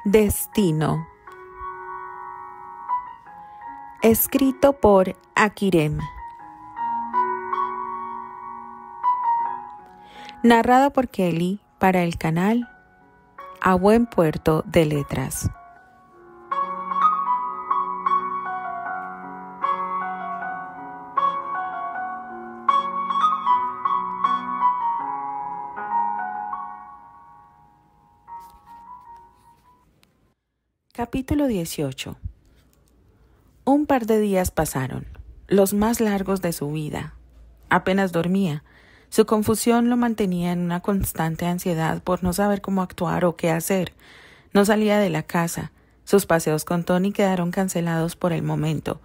Destino. Escrito por Akirem. Narrado por Kelly para el canal A Buen Puerto de Letras. Capítulo 18. Un par de días pasaron, los más largos de su vida. Apenas dormía. Su confusión lo mantenía en una constante ansiedad por no saber cómo actuar o qué hacer. No salía de la casa. Sus paseos con Tony quedaron cancelados por el momento.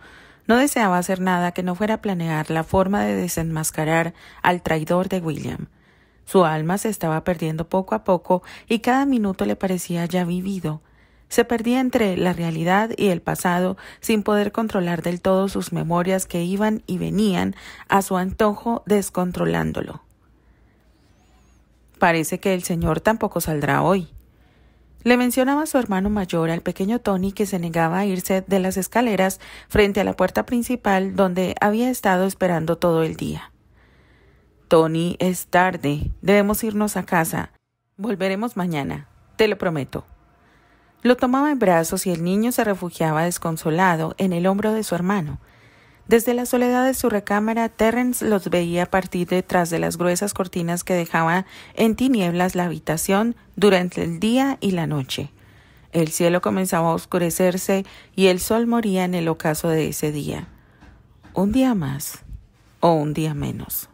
No deseaba hacer nada que no fuera a planear la forma de desenmascarar al traidor de William. Su alma se estaba perdiendo poco a poco y cada minuto le parecía ya vivido. Se perdía entre la realidad y el pasado sin poder controlar del todo sus memorias que iban y venían a su antojo descontrolándolo. Parece que el señor tampoco saldrá hoy. Le mencionaba a su hermano mayor, al pequeño Tony, que se negaba a irse de las escaleras frente a la puerta principal donde había estado esperando todo el día. Tony, es tarde. Debemos irnos a casa. Volveremos mañana. Te lo prometo. Lo tomaba en brazos y el niño se refugiaba desconsolado en el hombro de su hermano. Desde la soledad de su recámara, Terrence los veía partir detrás de las gruesas cortinas que dejaban en tinieblas la habitación durante el día y la noche. El cielo comenzaba a oscurecerse y el sol moría en el ocaso de ese día. Un día más o un día menos.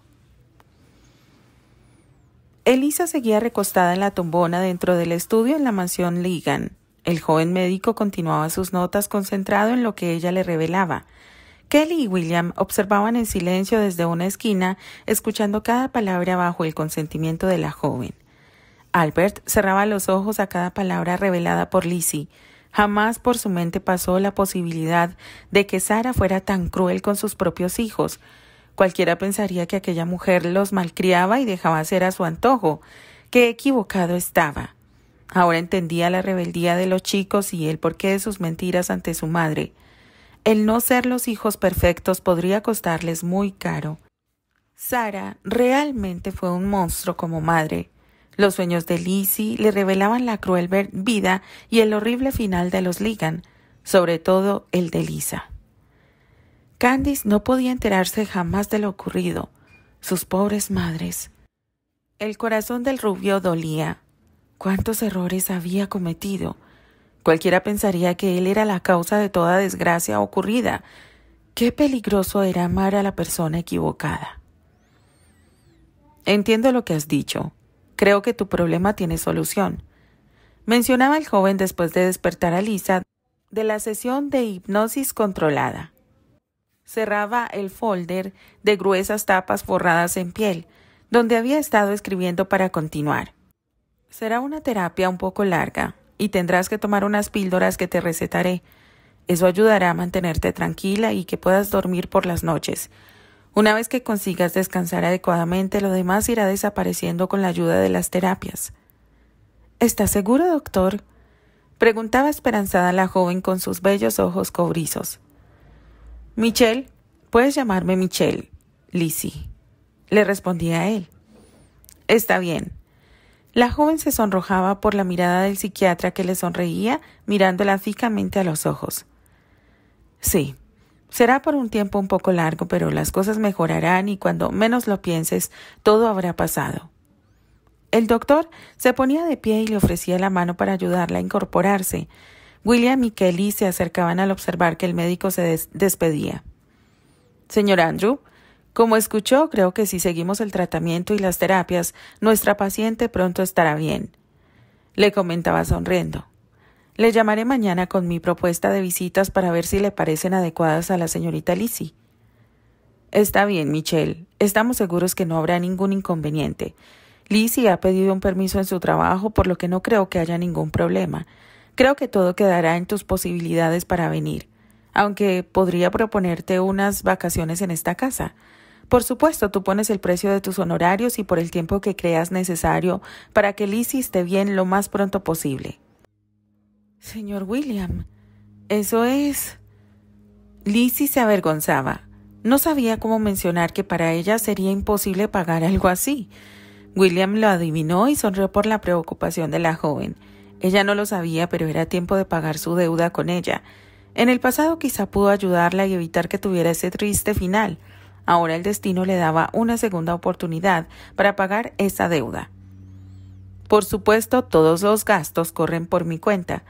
Elisa seguía recostada en la tumbona dentro del estudio en la mansión Ligan. El joven médico continuaba sus notas concentrado en lo que ella le revelaba. Kelly y William observaban en silencio desde una esquina, escuchando cada palabra bajo el consentimiento de la joven. Albert cerraba los ojos a cada palabra revelada por Lizzie. Jamás por su mente pasó la posibilidad de que Sarah fuera tan cruel con sus propios hijos. Cualquiera pensaría que aquella mujer los malcriaba y dejaba hacer a su antojo. ¡Qué equivocado estaba! Ahora entendía la rebeldía de los chicos y el porqué de sus mentiras ante su madre. El no ser los hijos perfectos podría costarles muy caro. Sarah realmente fue un monstruo como madre. Los sueños de Lizzie le revelaban la cruel vida y el horrible final de los Ligan, sobre todo el de Lisa. Candice no podía enterarse jamás de lo ocurrido. Sus pobres madres. El corazón del rubio dolía. ¿Cuántos errores había cometido? Cualquiera pensaría que él era la causa de toda desgracia ocurrida. Qué peligroso era amar a la persona equivocada. Entiendo lo que has dicho. Creo que tu problema tiene solución. Mencionaba el joven después de despertar a Lisa de la sesión de hipnosis controlada. Cerraba el folder de gruesas tapas forradas en piel, donde había estado escribiendo para continuar. Será una terapia un poco larga y tendrás que tomar unas píldoras que te recetaré. Eso ayudará a mantenerte tranquila y que puedas dormir por las noches. Una vez que consigas descansar adecuadamente, lo demás irá desapareciendo con la ayuda de las terapias. ¿Estás seguro, doctor?, preguntaba esperanzada la joven con sus bellos ojos cobrizos. Michelle, puedes llamarme Michelle, Lizzie, le respondía a él. Está bien. La joven se sonrojaba por la mirada del psiquiatra que le sonreía mirándola fijamente a los ojos. Sí, será por un tiempo un poco largo, pero las cosas mejorarán y cuando menos lo pienses, todo habrá pasado. El doctor se ponía de pie y le ofrecía la mano para ayudarla a incorporarse. William y Kelly se acercaban al observar que el médico se despedía. Señor Andrew, como escuchó, creo que si seguimos el tratamiento y las terapias, nuestra paciente pronto estará bien. Le comentaba sonriendo. Le llamaré mañana con mi propuesta de visitas para ver si le parecen adecuadas a la señorita Lizzie. Está bien, Michelle. Estamos seguros que no habrá ningún inconveniente. Lizzie ha pedido un permiso en su trabajo, por lo que no creo que haya ningún problema. Creo que todo quedará en tus posibilidades para venir, aunque podría proponerte unas vacaciones en esta casa. Por supuesto, tú pones el precio de tus honorarios y por el tiempo que creas necesario para que Lizzie esté bien lo más pronto posible. Señor William, eso es... Lizzie se avergonzaba. No sabía cómo mencionar que para ella sería imposible pagar algo así. William lo adivinó y sonrió por la preocupación de la joven. Ella no lo sabía, pero era tiempo de pagar su deuda con ella. En el pasado quizá pudo ayudarla y evitar que tuviera ese triste final. Ahora el destino le daba una segunda oportunidad para pagar esa deuda. Por supuesto, todos los gastos corren por mi cuenta.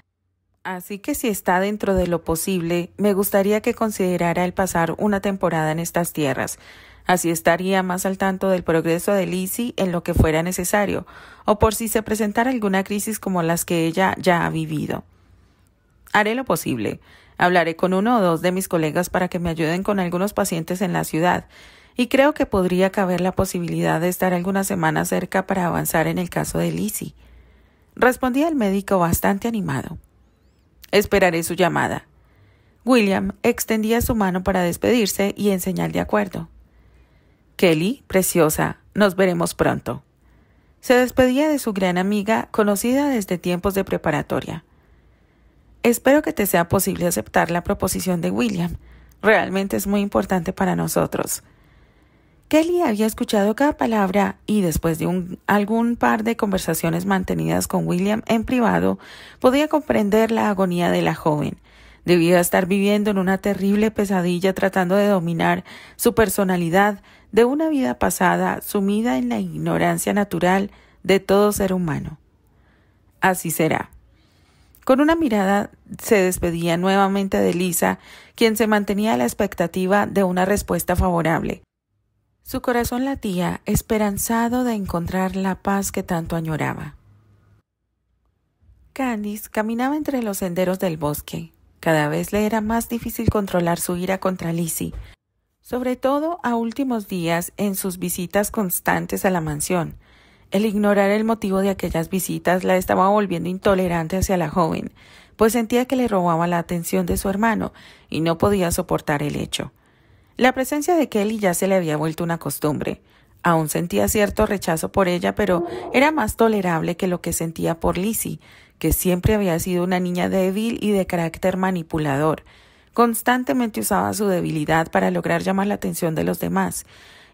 Así que si está dentro de lo posible, me gustaría que considerara el pasar una temporada en estas tierras. Así estaría más al tanto del progreso de Lizzie en lo que fuera necesario, o por si se presentara alguna crisis como las que ella ya ha vivido. Haré lo posible. Hablaré con uno o dos de mis colegas para que me ayuden con algunos pacientes en la ciudad, y creo que podría caber la posibilidad de estar algunas semanas cerca para avanzar en el caso de Lizzie. Respondía el médico bastante animado. Esperaré su llamada. William extendía su mano para despedirse y en señal de acuerdo. Kelly, preciosa, nos veremos pronto. Se despedía de su gran amiga, conocida desde tiempos de preparatoria. Espero que te sea posible aceptar la proposición de William. Realmente es muy importante para nosotros. Kelly había escuchado cada palabra y después de algún par de conversaciones mantenidas con William en privado, podía comprender la agonía de la joven. Debía estar viviendo en una terrible pesadilla tratando de dominar su personalidad de una vida pasada sumida en la ignorancia natural de todo ser humano. Así será. Con una mirada se despedía nuevamente de Lisa, quien se mantenía a la expectativa de una respuesta favorable. Su corazón latía, esperanzado de encontrar la paz que tanto añoraba. Candice caminaba entre los senderos del bosque. Cada vez le era más difícil controlar su ira contra Lizzie, sobre todo a últimos días en sus visitas constantes a la mansión. El ignorar el motivo de aquellas visitas la estaba volviendo intolerante hacia la joven, pues sentía que le robaba la atención de su hermano y no podía soportar el hecho. La presencia de Kelly ya se le había vuelto una costumbre. Aún sentía cierto rechazo por ella, pero era más tolerable que lo que sentía por Lizzie, que siempre había sido una niña débil y de carácter manipulador. Constantemente usaba su debilidad para lograr llamar la atención de los demás,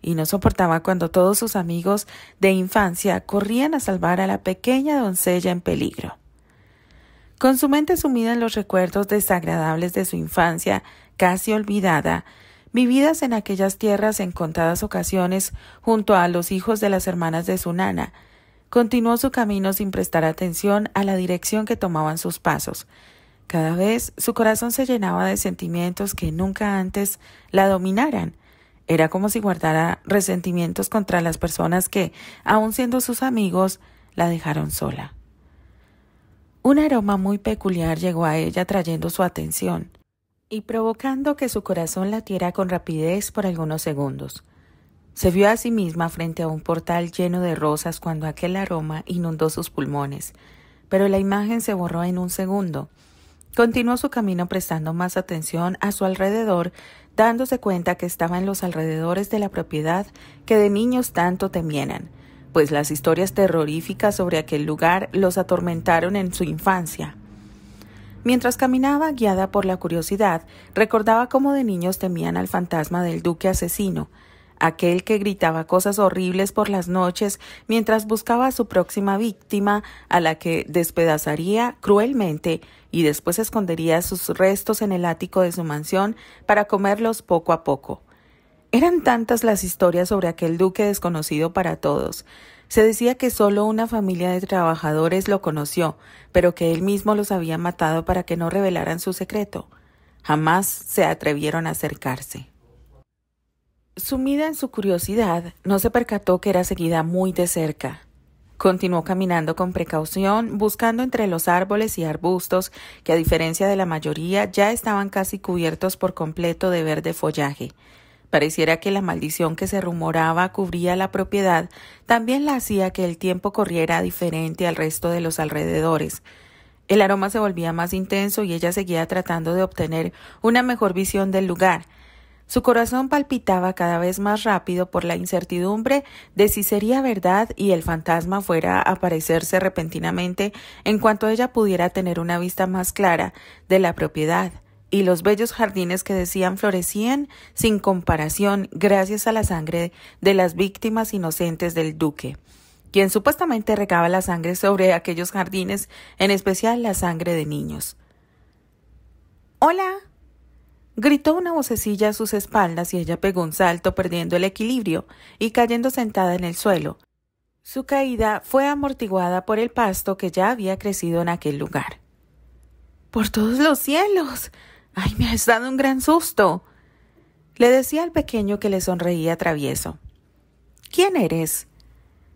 y no soportaba cuando todos sus amigos de infancia corrían a salvar a la pequeña doncella en peligro. Con su mente sumida en los recuerdos desagradables de su infancia, casi olvidada, vividas en aquellas tierras en contadas ocasiones junto a los hijos de las hermanas de su nana, continuó su camino sin prestar atención a la dirección que tomaban sus pasos. Cada vez su corazón se llenaba de sentimientos que nunca antes la dominaran. Era como si guardara resentimientos contra las personas que, aun siendo sus amigos, la dejaron sola. Un aroma muy peculiar llegó a ella trayendo su atención y provocando que su corazón latiera con rapidez por algunos segundos. Se vio a sí misma frente a un portal lleno de rosas cuando aquel aroma inundó sus pulmones, pero la imagen se borró en un segundo. Continuó su camino prestando más atención a su alrededor, dándose cuenta que estaba en los alrededores de la propiedad que de niños tanto temieran, pues las historias terroríficas sobre aquel lugar los atormentaron en su infancia. Mientras caminaba, guiada por la curiosidad, recordaba cómo de niños temían al fantasma del duque asesino, aquel que gritaba cosas horribles por las noches mientras buscaba a su próxima víctima, a la que despedazaría cruelmente y después escondería sus restos en el ático de su mansión para comerlos poco a poco. Eran tantas las historias sobre aquel duque desconocido para todos. Se decía que solo una familia de trabajadores lo conoció, pero que él mismo los había matado para que no revelaran su secreto. Jamás se atrevieron a acercarse. Sumida en su curiosidad, no se percató que era seguida muy de cerca. Continuó caminando con precaución, buscando entre los árboles y arbustos que, a diferencia de la mayoría, ya estaban casi cubiertos por completo de verde follaje. Pareciera que la maldición que se rumoraba cubría la propiedad también la hacía que el tiempo corriera diferente al resto de los alrededores. El aroma se volvía más intenso y ella seguía tratando de obtener una mejor visión del lugar. Su corazón palpitaba cada vez más rápido por la incertidumbre de si sería verdad y el fantasma fuera a aparecerse repentinamente en cuanto ella pudiera tener una vista más clara de la propiedad y los bellos jardines que decían florecían sin comparación gracias a la sangre de las víctimas inocentes del duque, quien supuestamente regaba la sangre sobre aquellos jardines, en especial la sangre de niños. «¡Hola!», gritó una vocecilla a sus espaldas y ella pegó un salto perdiendo el equilibrio y cayendo sentada en el suelo. Su caída fue amortiguada por el pasto que ya había crecido en aquel lugar. «¡Por todos los cielos! ¡Ay, me has dado un gran susto!», le decía al pequeño que le sonreía travieso. «¿Quién eres?»,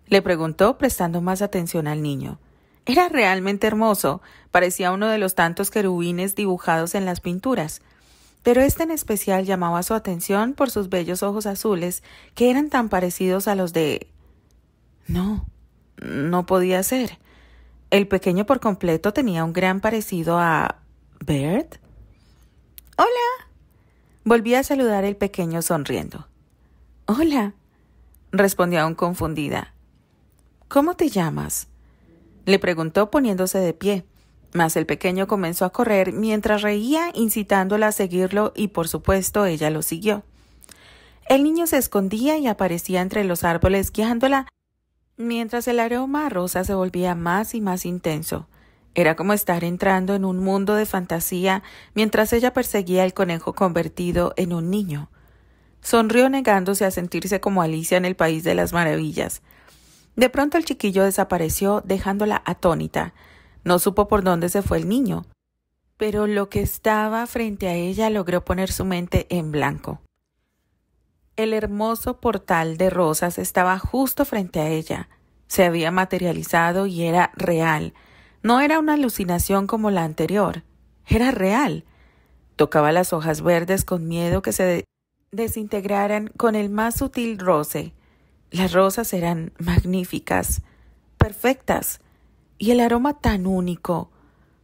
le preguntó prestando más atención al niño. Era realmente hermoso, parecía uno de los tantos querubines dibujados en las pinturas, pero este en especial llamaba su atención por sus bellos ojos azules que eran tan parecidos a los de... No podía ser. El pequeño por completo tenía un gran parecido a... ¿Bert? «¡Hola!», volvía a saludar el pequeño sonriendo. «Hola», respondió aún confundida. «¿Cómo te llamas?», le preguntó poniéndose de pie. Mas el pequeño comenzó a correr mientras reía, incitándola a seguirlo y, por supuesto, ella lo siguió. El niño se escondía y aparecía entre los árboles guiándola, mientras el aroma a rosa se volvía más y más intenso. Era como estar entrando en un mundo de fantasía mientras ella perseguía al conejo convertido en un niño. Sonrió negándose a sentirse como Alicia en el País de las Maravillas. De pronto el chiquillo desapareció, dejándola atónita. No supo por dónde se fue el niño, pero lo que estaba frente a ella logró poner su mente en blanco. El hermoso portal de rosas estaba justo frente a ella. Se había materializado y era real. No era una alucinación como la anterior. Era real. Tocaba las hojas verdes con miedo que se desintegraran con el más sutil roce. Las rosas eran magníficas, perfectas. Y el aroma tan único.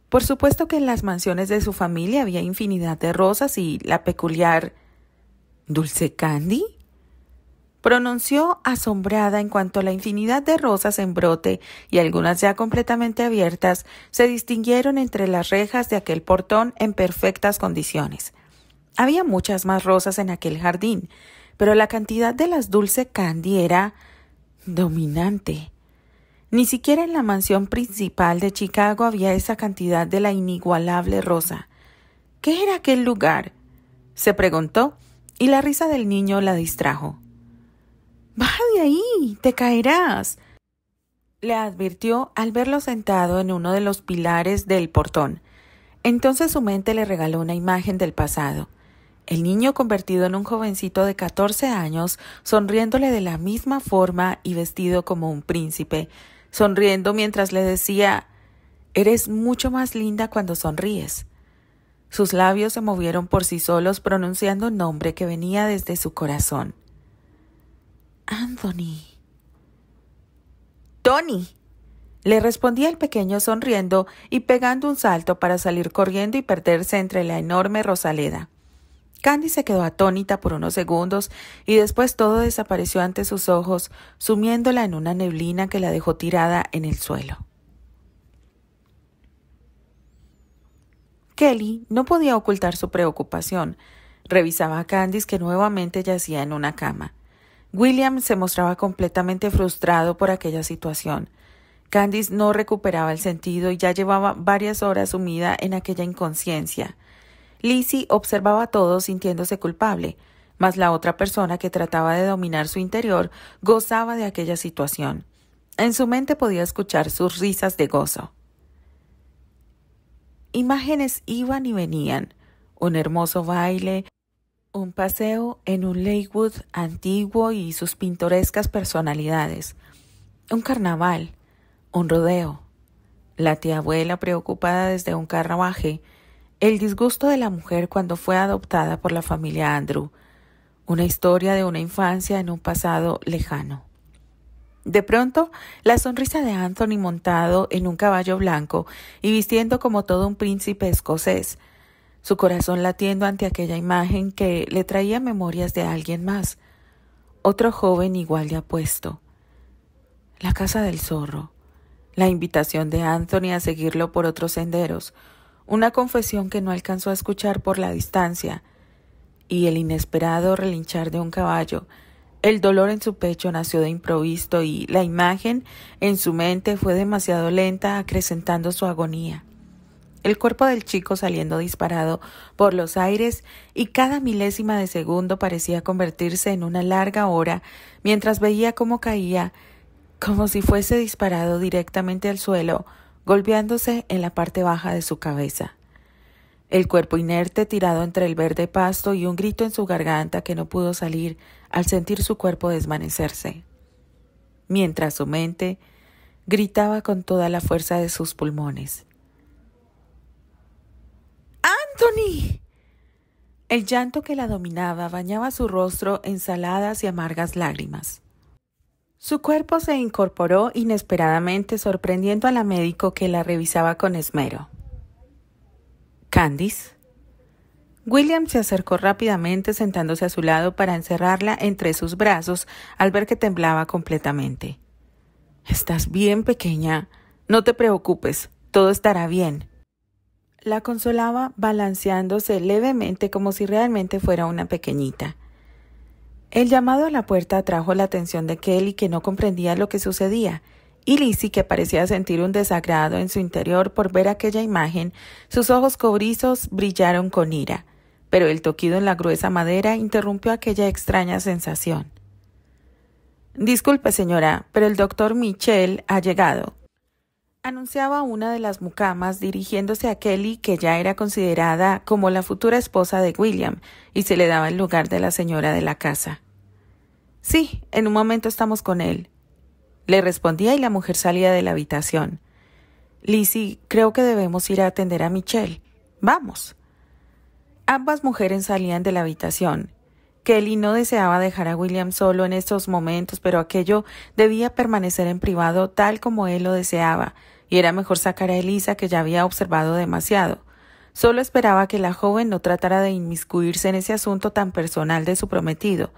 Por supuesto que en las mansiones de su familia había infinidad de rosas y la peculiar... ¿Dulce Candy?, pronunció asombrada en cuanto la infinidad de rosas en brote y algunas ya completamente abiertas se distinguieron entre las rejas de aquel portón en perfectas condiciones. Había muchas más rosas en aquel jardín, pero la cantidad de las Dulce Candy era dominante. Ni siquiera en la mansión principal de Chicago había esa cantidad de la inigualable rosa. ¿Qué era aquel lugar?, se preguntó, y la risa del niño la distrajo. «¡Baja de ahí! ¡Te caerás!», le advirtió al verlo sentado en uno de los pilares del portón. Entonces su mente le regaló una imagen del pasado. El niño convertido en un jovencito de 14 años, sonriéndole de la misma forma y vestido como un príncipe, sonriendo mientras le decía: «Eres mucho más linda cuando sonríes». Sus labios se movieron por sí solos pronunciando un nombre que venía desde su corazón. «Anthony». «Tony», le respondía el pequeño sonriendo y pegando un salto para salir corriendo y perderse entre la enorme rosaleda. Candy se quedó atónita por unos segundos y después todo desapareció ante sus ojos, sumiéndola en una neblina que la dejó tirada en el suelo. Kelly no podía ocultar su preocupación. Revisaba a Candice, que nuevamente yacía en una cama. William se mostraba completamente frustrado por aquella situación. Candice no recuperaba el sentido y ya llevaba varias horas sumida en aquella inconsciencia. Lizzie observaba todo sintiéndose culpable, mas la otra persona que trataba de dominar su interior gozaba de aquella situación. En su mente podía escuchar sus risas de gozo. Imágenes iban y venían: un hermoso baile, un paseo en un Lakewood antiguo y sus pintorescas personalidades, un carnaval, un rodeo, la tía abuela preocupada desde un carruaje, el disgusto de la mujer cuando fue adoptada por la familia Andrew, una historia de una infancia en un pasado lejano. De pronto, la sonrisa de Anthony montado en un caballo blanco y vistiendo como todo un príncipe escocés. su corazón latiendo ante aquella imagen que le traía memorias de alguien más, otro joven igual de apuesto. La casa del zorro, la invitación de Anthony a seguirlo por otros senderos, una confesión que no alcanzó a escuchar por la distancia, y el inesperado relinchar de un caballo. El dolor en su pecho nació de improviso y la imagen en su mente fue demasiado lenta, acrecentando su agonía. El cuerpo del chico saliendo disparado por los aires y cada milésima de segundo parecía convertirse en una larga hora mientras veía cómo caía, como si fuese disparado directamente al suelo, golpeándose en la parte baja de su cabeza. El cuerpo inerte tirado entre el verde pasto y un grito en su garganta que no pudo salir al sentir su cuerpo desvanecerse. Mientras su mente gritaba con toda la fuerza de sus pulmones. ¡Anthony! El llanto que la dominaba bañaba su rostro en saladas y amargas lágrimas. Su cuerpo se incorporó inesperadamente, sorprendiendo a la médico que la revisaba con esmero. ¿Candice? William se acercó rápidamente, sentándose a su lado para encerrarla entre sus brazos al ver que temblaba completamente. «¿Estás bien, pequeña? No te preocupes, todo estará bien». La consolaba balanceándose levemente como si realmente fuera una pequeñita. El llamado a la puerta atrajo la atención de Kelly, que no comprendía lo que sucedía, y Lizzie, que parecía sentir un desagrado en su interior por ver aquella imagen. Sus ojos cobrizos brillaron con ira, pero el toquido en la gruesa madera interrumpió aquella extraña sensación. «Disculpe, señora, pero el doctor Mitchell ha llegado», anunciaba una de las mucamas, dirigiéndose a Kelly, que ya era considerada como la futura esposa de William, y se le daba el lugar de la señora de la casa. «Sí, en un momento estamos con él», le respondía, y la mujer salía de la habitación. «Lizzie, creo que debemos ir a atender a Mitchell. Vamos». Ambas mujeres salían de la habitación. Kelly no deseaba dejar a William solo en estos momentos, pero aquello debía permanecer en privado tal como él lo deseaba, y era mejor sacar a Elisa, que ya había observado demasiado. Solo esperaba que la joven no tratara de inmiscuirse en ese asunto tan personal de su prometido.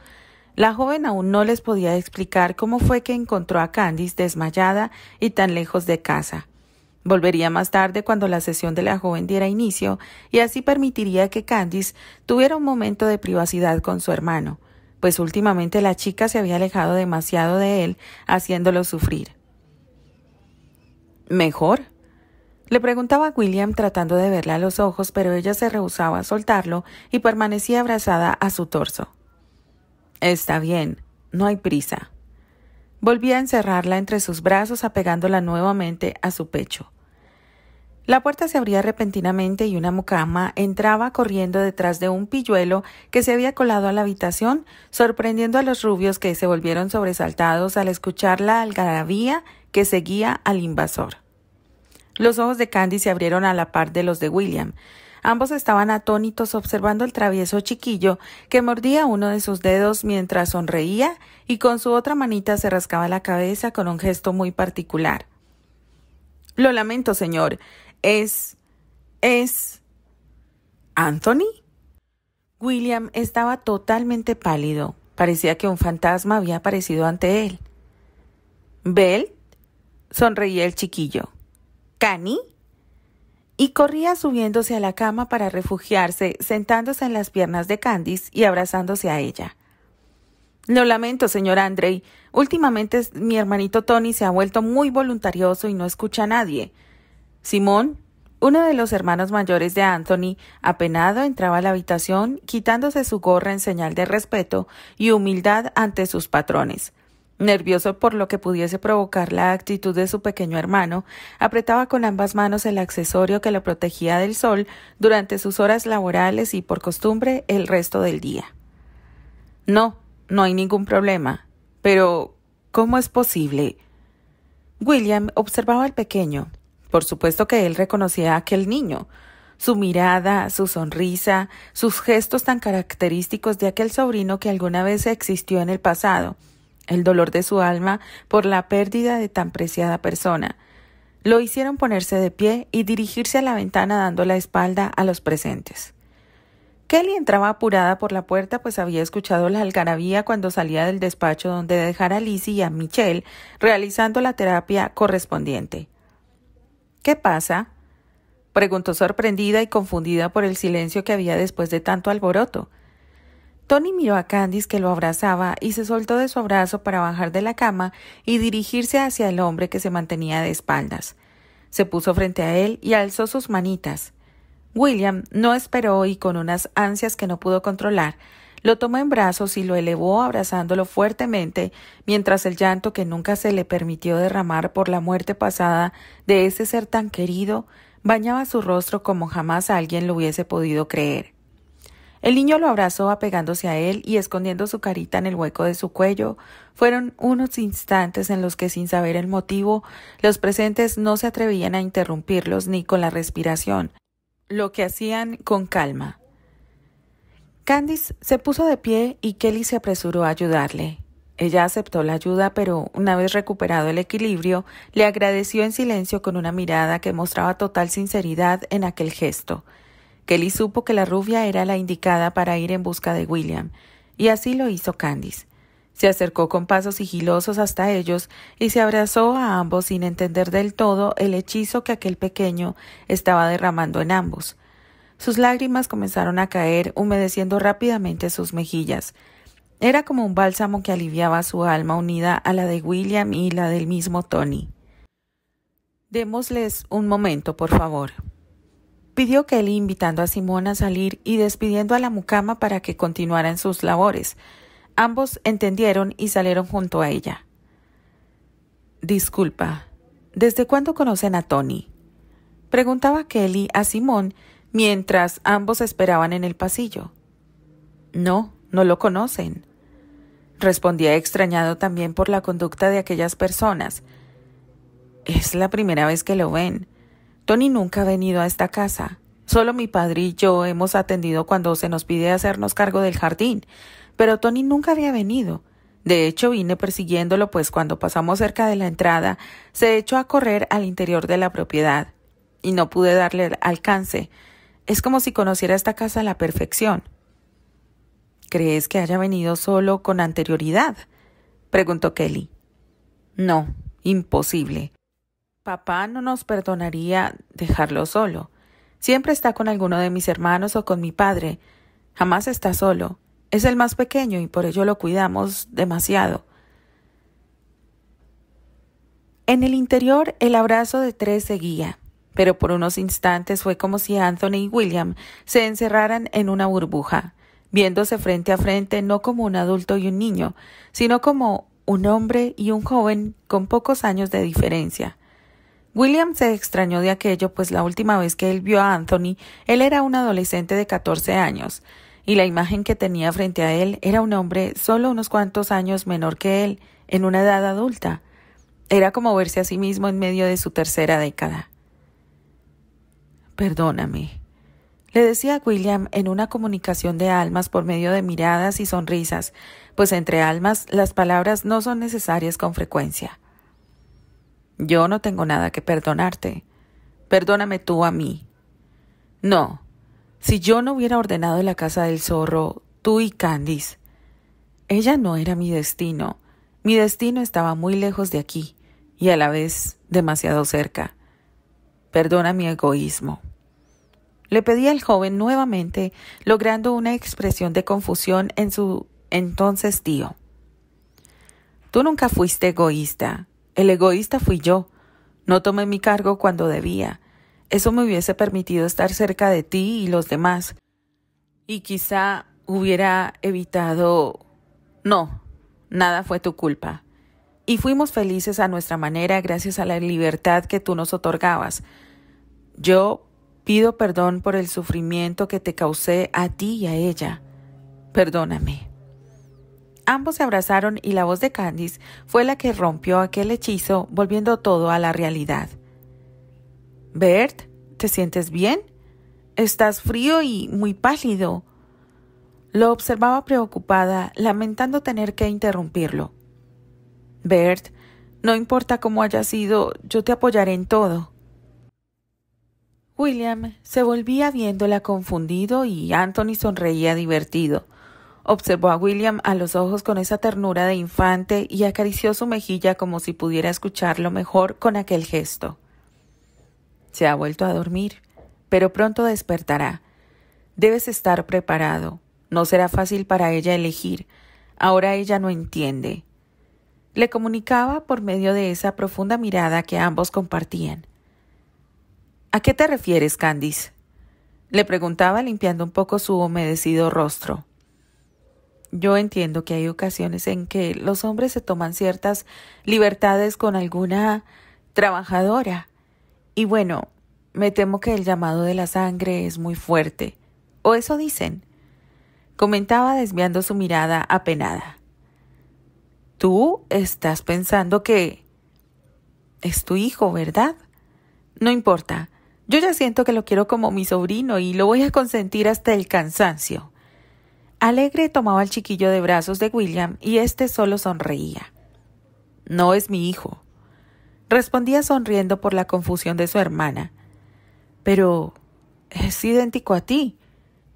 La joven aún no les podía explicar cómo fue que encontró a Candice desmayada y tan lejos de casa. Volvería más tarde cuando la sesión de la joven diera inicio, y así permitiría que Candice tuviera un momento de privacidad con su hermano, pues últimamente la chica se había alejado demasiado de él, haciéndolo sufrir. «¿Mejor?», le preguntaba William, tratando de verla a los ojos, pero ella se rehusaba a soltarlo y permanecía abrazada a su torso. «Está bien, no hay prisa». Volvía a encerrarla entre sus brazos, apegándola nuevamente a su pecho. La puerta se abría repentinamente y una mucama entraba corriendo detrás de un pilluelo que se había colado a la habitación, sorprendiendo a los rubios, que se volvieron sobresaltados al escuchar la algarabía que seguía al invasor. Los ojos de Candice se abrieron a la par de los de William. Ambos estaban atónitos observando el travieso chiquillo que mordía uno de sus dedos mientras sonreía y con su otra manita se rascaba la cabeza con un gesto muy particular. «Lo lamento, señor. ¿Es Anthony?» William estaba totalmente pálido. Parecía que un fantasma había aparecido ante él. «¿Belle?», sonreía el chiquillo. «¿Cani?», y corría subiéndose a la cama para refugiarse, sentándose en las piernas de Candice y abrazándose a ella. «Lo lamento, señor Andrei. Últimamente mi hermanito Tony se ha vuelto muy voluntarioso y no escucha a nadie». Simón, uno de los hermanos mayores de Anthony, apenado, entraba a la habitación, quitándose su gorra en señal de respeto y humildad ante sus patrones. Nervioso por lo que pudiese provocar la actitud de su pequeño hermano, apretaba con ambas manos el accesorio que lo protegía del sol durante sus horas laborales y, por costumbre, el resto del día. «No hay ningún problema. Pero, ¿cómo es posible?». William observaba al pequeño. Por supuesto que él reconocía a aquel niño. Su mirada, su sonrisa, sus gestos tan característicos de aquel sobrino que alguna vez existió en el pasado. El dolor de su alma por la pérdida de tan preciada persona. Lo hicieron ponerse de pie y dirigirse a la ventana dando la espalda a los presentes. Kelly entraba apurada por la puerta, pues había escuchado la algarabía cuando salía del despacho donde dejara a Lizzie y a Michelle realizando la terapia correspondiente. —¿Qué pasa? —preguntó sorprendida y confundida por el silencio que había después de tanto alboroto. Tony miró a Candice, que lo abrazaba, y se soltó de su abrazo para bajar de la cama y dirigirse hacia el hombre que se mantenía de espaldas. Se puso frente a él y alzó sus manitas. William no esperó y, con unas ansias que no pudo controlar, lo tomó en brazos y lo elevó abrazándolo fuertemente, mientras el llanto que nunca se le permitió derramar por la muerte pasada de ese ser tan querido bañaba su rostro como jamás alguien lo hubiese podido creer. El niño lo abrazó apegándose a él y escondiendo su carita en el hueco de su cuello. Fueron unos instantes en los que, sin saber el motivo, los presentes no se atrevían a interrumpirlos ni con la respiración, lo que hacían con calma. Candice se puso de pie y Kelly se apresuró a ayudarle. Ella aceptó la ayuda, pero una vez recuperado el equilibrio, le agradeció en silencio con una mirada que mostraba total sinceridad en aquel gesto. Kelly supo que la rubia era la indicada para ir en busca de William, y así lo hizo Candice. Se acercó con pasos sigilosos hasta ellos y se abrazó a ambos sin entender del todo el hechizo que aquel pequeño estaba derramando en ambos. Sus lágrimas comenzaron a caer, humedeciendo rápidamente sus mejillas. Era como un bálsamo que aliviaba su alma unida a la de William y la del mismo Tony. —Démosles un momento, por favor —pidió Kelly, invitando a Simón a salir y despidiendo a la mucama para que continuara en sus labores. Ambos entendieron y salieron junto a ella. —Disculpa, ¿desde cuándo conocen a Tony? —preguntaba Kelly a Simón mientras ambos esperaban en el pasillo. —No, no lo conocen —respondía extrañado también por la conducta de aquellas personas. —Es la primera vez que lo ven. Tony nunca ha venido a esta casa. Solo mi padre y yo hemos atendido cuando se nos pide hacernos cargo del jardín, pero Tony nunca había venido. De hecho, vine persiguiéndolo, pues cuando pasamos cerca de la entrada, se echó a correr al interior de la propiedad, y no pude darle alcance. Es como si conociera esta casa a la perfección. —¿Crees que haya venido solo con anterioridad? —preguntó Kelly. —No, imposible. Papá no nos perdonaría dejarlo solo. Siempre está con alguno de mis hermanos o con mi padre. Jamás está solo. Es el más pequeño y por ello lo cuidamos demasiado. En el interior, el abrazo de tres seguía, pero por unos instantes fue como si Anthony y William se encerraran en una burbuja, viéndose frente a frente no como un adulto y un niño, sino como un hombre y un joven con pocos años de diferencia. William se extrañó de aquello, pues la última vez que él vio a Anthony, él era un adolescente de 14 años, y la imagen que tenía frente a él era un hombre solo unos cuantos años menor que él, en una edad adulta. Era como verse a sí mismo en medio de su tercera década. —Perdóname —le decía a William en una comunicación de almas por medio de miradas y sonrisas, pues entre almas las palabras no son necesarias con frecuencia. —Yo no tengo nada que perdonarte. Perdóname tú a mí. No, si yo no hubiera ordenado la casa del zorro, tú y Candice. Ella no era mi destino. Mi destino estaba muy lejos de aquí y a la vez demasiado cerca. Perdona mi egoísmo. Le pedí al joven nuevamente, logrando una expresión de confusión en su entonces tío. Tú nunca fuiste egoísta. El egoísta fui yo. No tomé mi cargo cuando debía. Eso me hubiese permitido estar cerca de ti y los demás. Y quizá hubiera evitado... No, nada fue tu culpa. Y fuimos felices a nuestra manera gracias a la libertad que tú nos otorgabas. Yo pido perdón por el sufrimiento que te causé a ti y a ella. Perdóname. Ambos se abrazaron y la voz de Candice fue la que rompió aquel hechizo, volviendo todo a la realidad. —Bert, ¿te sientes bien? Estás frío y muy pálido. Lo observaba preocupada, lamentando tener que interrumpirlo. Bert No importa cómo haya sido, yo te apoyaré en todo. William se volvía viéndola confundido y Anthony sonreía divertido. Observó a William a los ojos con esa ternura de infante y acarició su mejilla como si pudiera escucharlo mejor con aquel gesto. Se ha vuelto a dormir, pero pronto despertará. Debes estar preparado. No será fácil para ella elegir. Ahora ella no entiende. Le comunicaba por medio de esa profunda mirada que ambos compartían. ¿A qué te refieres, Candice? Le preguntaba limpiando un poco su humedecido rostro. Yo entiendo que hay ocasiones en que los hombres se toman ciertas libertades con alguna trabajadora. Y bueno, me temo que el llamado de la sangre es muy fuerte. O eso dicen. Comentaba desviando su mirada apenada. Tú estás pensando que es tu hijo, ¿verdad? No importa. Yo ya siento que lo quiero como mi sobrino y lo voy a consentir hasta el cansancio. Alegre tomaba al chiquillo de brazos de William y éste solo sonreía. No es mi hijo, respondía sonriendo por la confusión de su hermana. Pero es idéntico a ti.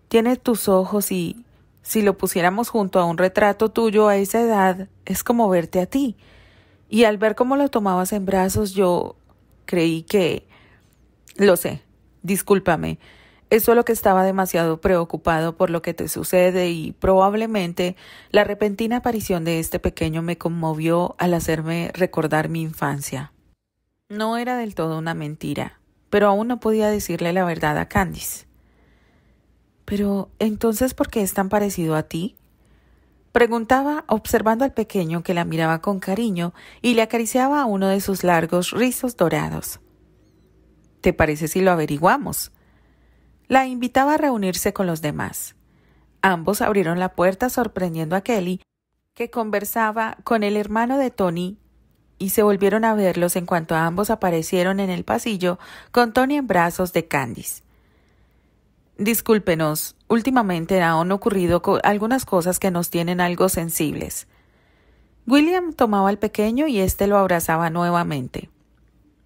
Tiene tus ojos y, si lo pusiéramos junto a un retrato tuyo a esa edad, es como verte a ti. Y al ver cómo lo tomabas en brazos, yo creí que... Lo sé, discúlpame. Es solo que estaba demasiado preocupado por lo que te sucede y probablemente la repentina aparición de este pequeño me conmovió al hacerme recordar mi infancia. No era del todo una mentira, pero aún no podía decirle la verdad a Candice. «Pero, ¿entonces por qué es tan parecido a ti?», preguntaba observando al pequeño que la miraba con cariño y le acariciaba a uno de sus largos rizos dorados. «¿Te parece si lo averiguamos?». La invitaba a reunirse con los demás. Ambos abrieron la puerta sorprendiendo a Kelly, que conversaba con el hermano de Tony, y se volvieron a verlos en cuanto ambos aparecieron en el pasillo con Tony en brazos de Candice. Discúlpenos, últimamente han ocurrido algunas cosas que nos tienen algo sensibles. William tomaba al pequeño y éste lo abrazaba nuevamente.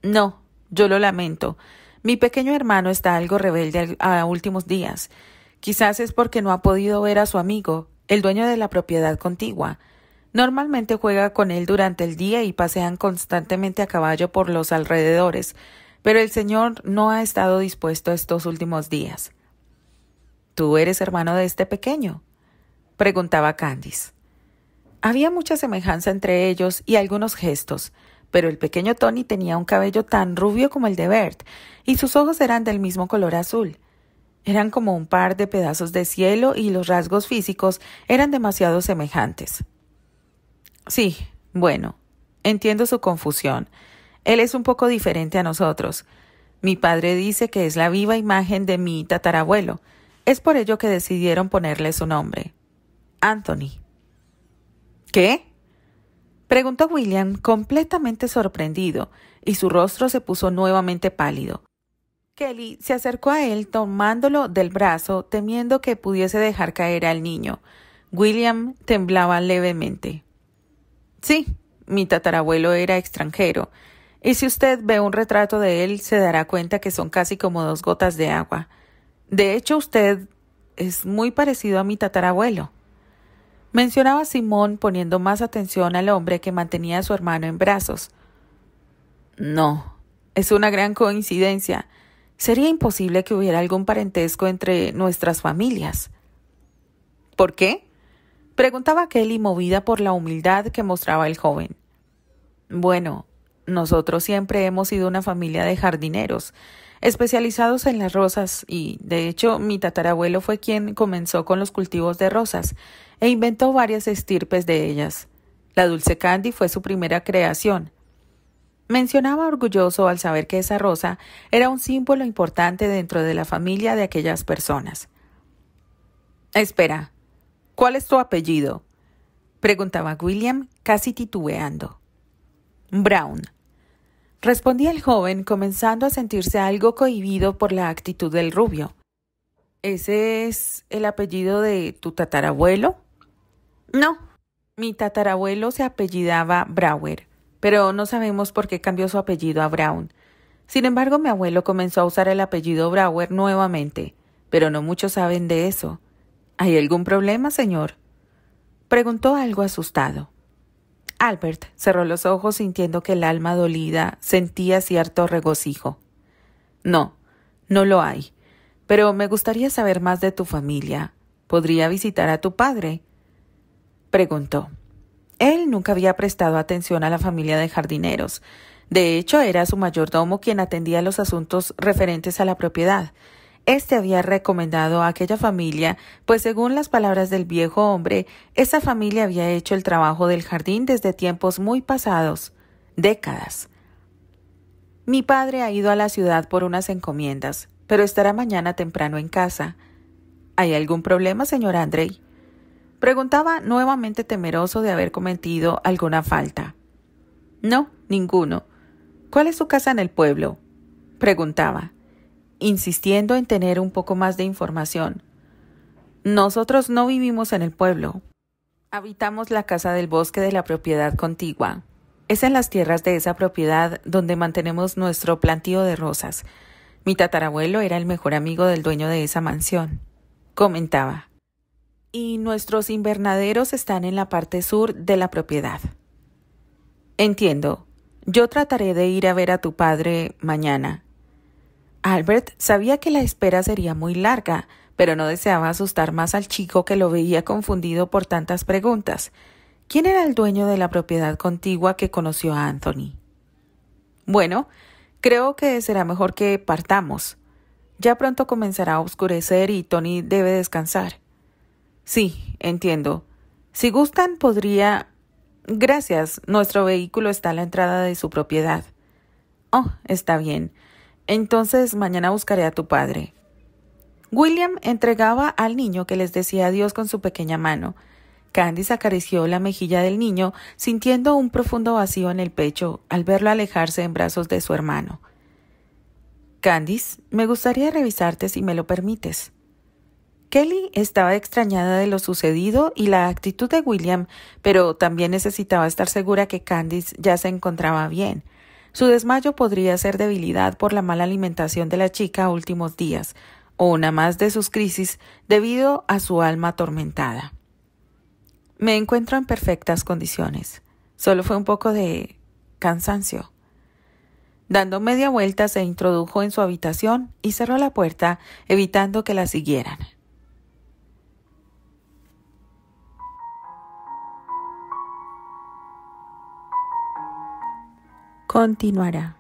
No, yo lo lamento. Mi pequeño hermano está algo rebelde a últimos días. Quizás es porque no ha podido ver a su amigo, el dueño de la propiedad contigua. Normalmente juega con él durante el día y pasean constantemente a caballo por los alrededores, pero el señor no ha estado dispuesto estos últimos días. ¿Tú eres hermano de este pequeño?, preguntaba Candice. Había mucha semejanza entre ellos y algunos gestos, pero el pequeño Tony tenía un cabello tan rubio como el de Bert, y sus ojos eran del mismo color azul. Eran como un par de pedazos de cielo y los rasgos físicos eran demasiado semejantes. Sí, bueno, entiendo su confusión. Él es un poco diferente a nosotros. Mi padre dice que es la viva imagen de mi tatarabuelo. Es por ello que decidieron ponerle su nombre. Anthony. ¿Qué?, preguntó William completamente sorprendido, y su rostro se puso nuevamente pálido. Kelly se acercó a él tomándolo del brazo, temiendo que pudiese dejar caer al niño. William temblaba levemente. Sí, mi tatarabuelo era extranjero, y si usted ve un retrato de él se dará cuenta que son casi como 2 gotas de agua. De hecho, usted es muy parecido a mi tatarabuelo. Mencionaba Simón poniendo más atención al hombre que mantenía a su hermano en brazos. No, es una gran coincidencia. Sería imposible que hubiera algún parentesco entre nuestras familias. ¿Por qué?, preguntaba Kelly, movida por la humildad que mostraba el joven. Bueno, nosotros siempre hemos sido una familia de jardineros, especializados en las rosas, y, de hecho, mi tatarabuelo fue quien comenzó con los cultivos de rosas e inventó varias estirpes de ellas. La dulce Candy fue su primera creación. Mencionaba orgulloso al saber que esa rosa era un símbolo importante dentro de la familia de aquellas personas. Espera, ¿cuál es tu apellido?, preguntaba William, casi titubeando. Brown, respondía el joven, comenzando a sentirse algo cohibido por la actitud del rubio. ¿Ese es el apellido de tu tatarabuelo? No, mi tatarabuelo se apellidaba Brower. pero no sabemos por qué cambió su apellido a Brown. Sin embargo, mi abuelo comenzó a usar el apellido Brower nuevamente, pero no muchos saben de eso. ¿Hay algún problema, señor?, preguntó algo asustado. Albert cerró los ojos sintiendo que el alma dolida sentía cierto regocijo. No, no lo hay, pero me gustaría saber más de tu familia. ¿Podría visitar a tu padre?, preguntó. Él nunca había prestado atención a la familia de jardineros. De hecho, era su mayordomo quien atendía los asuntos referentes a la propiedad. Este había recomendado a aquella familia, pues según las palabras del viejo hombre, esa familia había hecho el trabajo del jardín desde tiempos muy pasados, décadas. Mi padre ha ido a la ciudad por unas encomiendas, pero estará mañana temprano en casa. ¿Hay algún problema, señor Andrei?, preguntaba, nuevamente temeroso de haber cometido alguna falta. No, ninguno. ¿Cuál es su casa en el pueblo?, preguntaba, insistiendo en tener un poco más de información. Nosotros no vivimos en el pueblo. Habitamos la casa del bosque de la propiedad contigua. Es en las tierras de esa propiedad donde mantenemos nuestro plantío de rosas. Mi tatarabuelo era el mejor amigo del dueño de esa mansión, comentaba. Y nuestros invernaderos están en la parte sur de la propiedad. Entiendo. Yo trataré de ir a ver a tu padre mañana. Albert sabía que la espera sería muy larga, pero no deseaba asustar más al chico que lo veía confundido por tantas preguntas. ¿Quién era el dueño de la propiedad contigua que conoció a Anthony? Bueno, creo que será mejor que partamos. Ya pronto comenzará a oscurecer y Tony debe descansar. Sí, entiendo. Si gustan, podría... Gracias, nuestro vehículo está a la entrada de su propiedad. Oh, está bien. Entonces mañana buscaré a tu padre. William entregaba al niño que les decía adiós con su pequeña mano. Candice acarició la mejilla del niño, sintiendo un profundo vacío en el pecho al verlo alejarse en brazos de su hermano. Candice, me gustaría revisarte si me lo permites. Kelly estaba extrañada de lo sucedido y la actitud de William, pero también necesitaba estar segura que Candice ya se encontraba bien. Su desmayo podría ser debilidad por la mala alimentación de la chica últimos días, o una más de sus crisis debido a su alma atormentada. Me encuentro en perfectas condiciones. Solo fue un poco de cansancio. Dando media vuelta se introdujo en su habitación y cerró la puerta, evitando que la siguieran. Continuará.